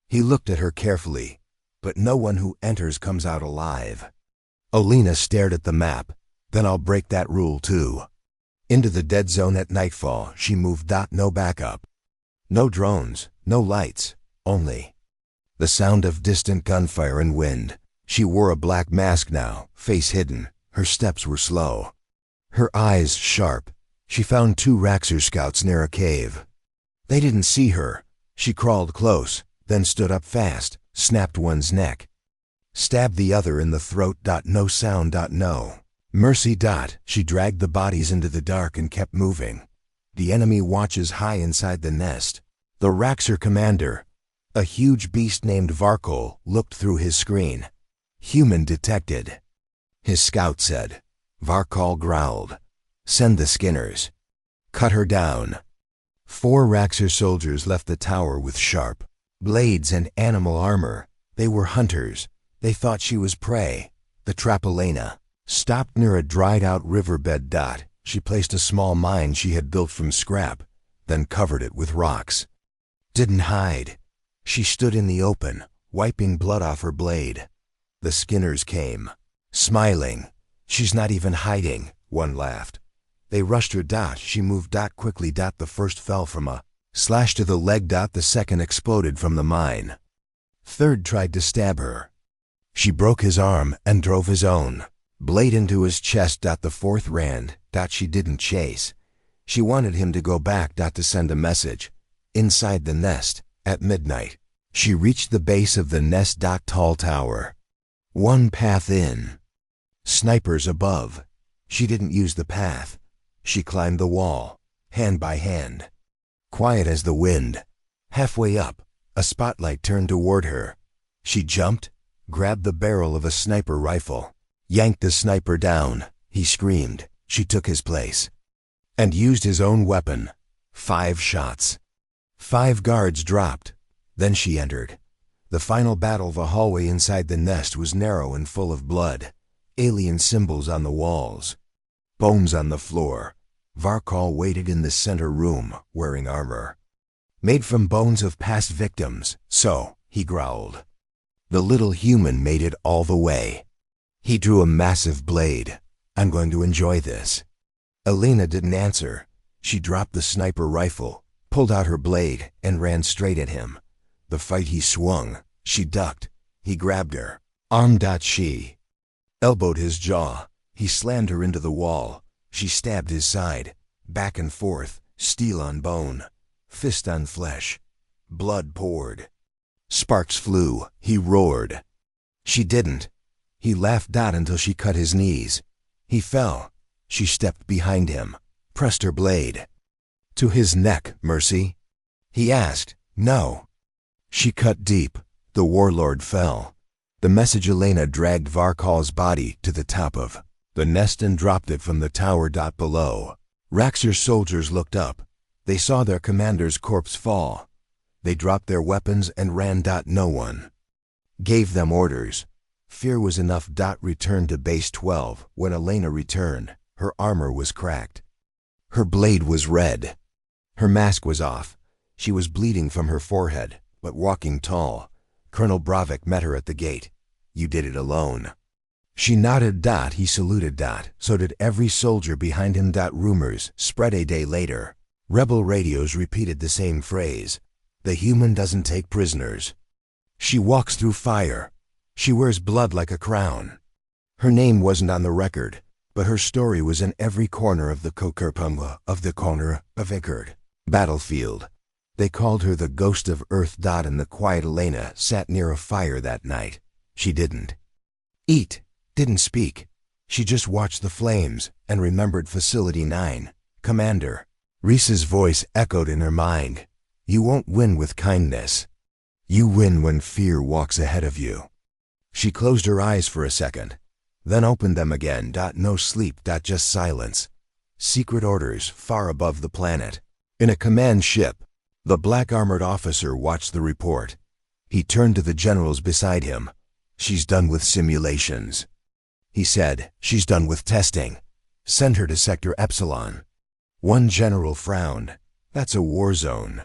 [SPEAKER 1] He looked at her carefully. "But no one who enters comes out alive." Elena stared at the map. "Then I'll break that rule too." Into the dead zone at nightfall, she moved. No backup. No drones, no lights, only the sound of distant gunfire and wind. She wore a black mask now, face hidden. Her steps were slow, her eyes sharp. She found 2 Raxor scouts near a cave. They didn't see her. She crawled close, then stood up fast, snapped one's neck, stabbed the other in the throat. No sound. No mercy. She dragged the bodies into the dark and kept moving. The enemy watches high inside the nest. The Raxor commander, a huge beast named Varkol, looked through his screen. "Human detected," his scout said. Varkol growled. "Send the skinners. Cut her down." 4 Raxor soldiers left the tower with sharp blades and animal armor. They were hunters. They thought she was prey. The trap. Elena stopped near a dried-out riverbed. She placed a small mine she had built from scrap, then covered it with rocks. Didn't hide. She stood in the open, wiping blood off her blade. The skinners came, smiling. "She's not even hiding," one laughed. They rushed her. She moved. Quickly. The first fell from a slash to the leg. The second exploded from the mine. Third tried to stab her. She broke his arm and drove his own blade into his chest. The fourth ran. She didn't chase. She wanted him to go back. To send a message. Inside the nest, at midnight, She reached the base of the nest. Tall tower. One path in. Snipers above. She didn't use the path. She climbed the wall, hand by hand. Quiet as the wind. Halfway up, a spotlight turned toward her. She jumped, grabbed the barrel of a sniper rifle, yanked the sniper down. He screamed. She took his place and used his own weapon. 5 shots. 5 guards dropped. Then she entered. The final battle. The hallway inside the nest was narrow and full of blood. Alien symbols on the walls. Bones on the floor. Varkal waited in the center room, wearing armor made from bones of past victims. So, he growled. The little human made it all the way. He drew a massive blade. I'm going to enjoy this. Elena didn't answer. She dropped the sniper rifle, pulled out her blade, and ran straight at him. The fight. He swung. She ducked. He grabbed her arm. She elbowed his jaw. He slammed her into the wall. She stabbed his side. Back and forth. Steel on bone. Fist on flesh. Blood poured. Sparks flew. He roared. She didn't. He laughed. Until she cut his knees. He fell. She stepped behind him, pressed her blade to his neck. Mercy? He asked. No. She cut deep. The warlord fell. The message. Elena dragged Varkal's body to the top of the nest and dropped it from the tower. Below. Raxor's soldiers looked up. They saw their commander's corpse fall. They dropped their weapons and ran. No one gave them orders. Fear was enough. Returned to base 12. When Elena returned, her armor was cracked. Her blade was red. Her mask was off. She was bleeding from her forehead, but walking tall. Colonel Bravik met her at the gate. You did it alone. She nodded. He saluted. So did every soldier behind him. Rumors spread a day later. Rebel radios repeated the same phrase. The human doesn't take prisoners. She walks through fire. She wears blood like a crown. Her name wasn't on the record, but her story was in every corner of the Kokerpumla of the corner of Ikard battlefield. They called her the ghost of Earth. And the quiet Elena sat near a fire that night. She didn't eat, didn't speak. She just watched the flames and remembered Facility 9. Commander Reese's voice echoed in her mind. You won't win with kindness. You win when fear walks ahead of you. She closed her eyes for a second, then opened them again. No sleep. Just silence. Secret orders far above the planet. In a command ship, the black-armored officer watched the report. He turned to the generals beside him. She's done with simulations. He said, she's done with testing. Send her to Sector Epsilon. One general frowned. That's a war zone.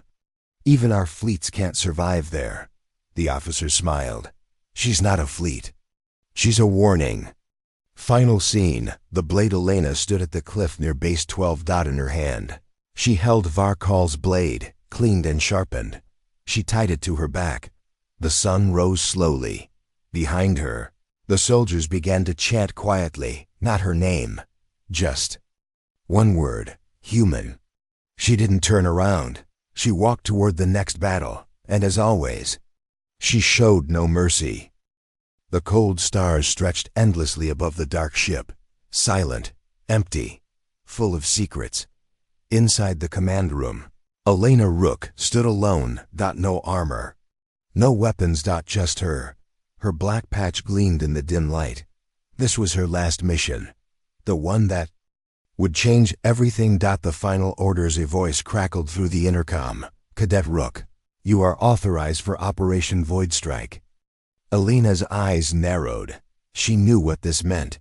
[SPEAKER 1] Even our fleets can't survive there. The officer smiled. She's not a fleet. She's a warning. Final scene. The blade. Elena stood at the cliff near base 12. In her hand, she held Varkal's blade, cleaned and sharpened. She tied it to her back. The sun rose slowly. Behind her, the soldiers began to chant quietly, not her name, just one word, human. She didn't turn around. She walked toward the next battle, and as always, she showed no mercy. The cold stars stretched endlessly above the dark ship, silent, empty, full of secrets. Inside the command room, Elena Rook stood alone. No armor, no weapons. Just her. Her black patch gleamed in the dim light. This was her last mission, the one that would change everything. The final orders. A voice crackled through the intercom. Cadet Rook, you are authorized for Operation Void Strike. Elena's eyes narrowed. She knew what this meant.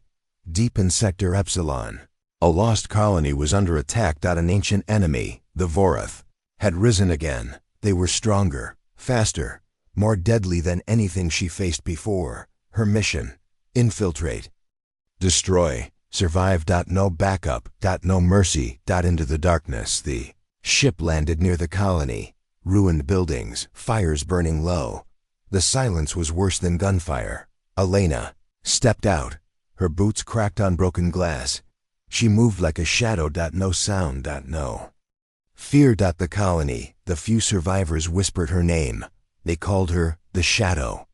[SPEAKER 1] Deep in Sector Epsilon, a lost colony was under attack. An ancient enemy, the Vorath, had risen again. They were stronger, faster, more deadly than anything she faced before. Her mission: infiltrate, destroy, survive. No backup. No mercy. Into the darkness, the ship landed near the colony. Ruined buildings, fires burning low. The silence was worse than gunfire. Elena stepped out. Her boots cracked on broken glass. She moved like a shadow. No sound. No fear. The colony, the few survivors whispered her name. They called her the Shadow,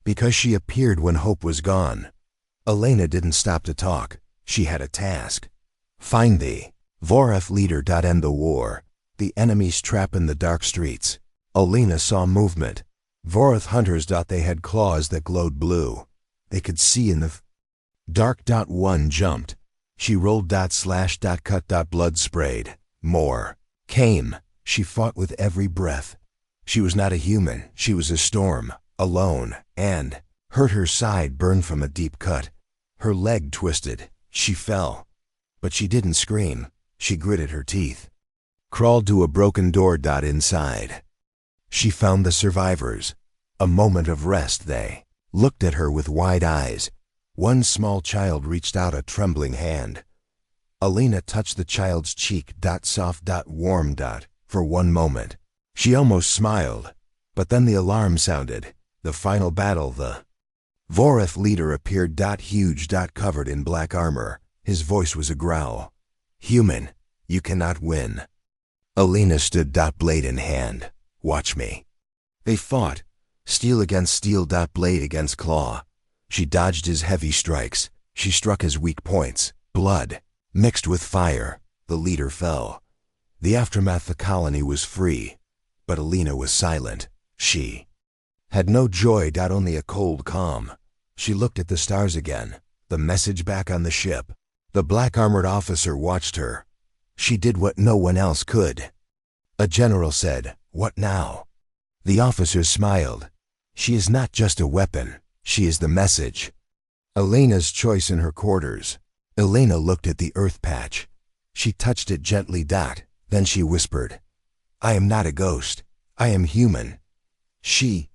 [SPEAKER 1] because she appeared when hope was gone. Elena didn't stop to talk. She had a task. Find the Voref leader. End the war. The enemy's trap in the dark streets. Elena saw movement. Voreth hunters. They had claws that glowed blue. They could see in the dark. One jumped. She rolled. Slash. Cut. Blood sprayed. More came. She fought with every breath. She was not a human. She was a storm, alone, and hurt. Her side burned from a deep cut. Her leg twisted. She fell. But she didn't scream. She gritted her teeth. Crawled to a broken door. Inside. She found the survivors. A moment of rest. They looked at her with wide eyes. One small child reached out a trembling hand. Elena touched the child's cheek. Soft. Warm. For one moment. She almost smiled. But then the alarm sounded. The final battle. The Voref leader appeared. Huge. Covered in black armor. His voice was a growl. Human, you cannot win. Elena stood. Blade in hand. Watch me. They fought. Steel against steel. Blade against claw. She dodged his heavy strikes. She struck his weak points. Blood mixed with fire. The leader fell. The aftermath. The colony was free. But Elena was silent. She had no joy. Only a cold calm. She looked at the stars again. The message back on the ship. The black-armored officer watched her. She did what no one else could. A general said, "What now?" The officer smiled. She is not just a weapon. She is the message. Elena's choice in her quarters. Elena looked at the earth patch. She touched it gently. Then she whispered, "I am not a ghost. I am human." She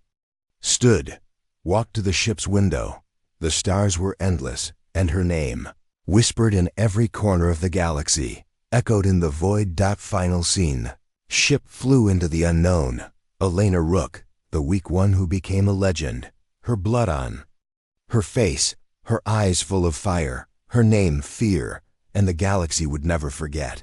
[SPEAKER 1] stood, walked to the ship's window. The stars were endless, and her name, whispered in every corner of the galaxy, echoed in the void. Final scene. Ship flew into the unknown. Elena Rook, the weak one who became a legend. Her blood on her face, her eyes full of fire, her name Fear, and the galaxy would never forget.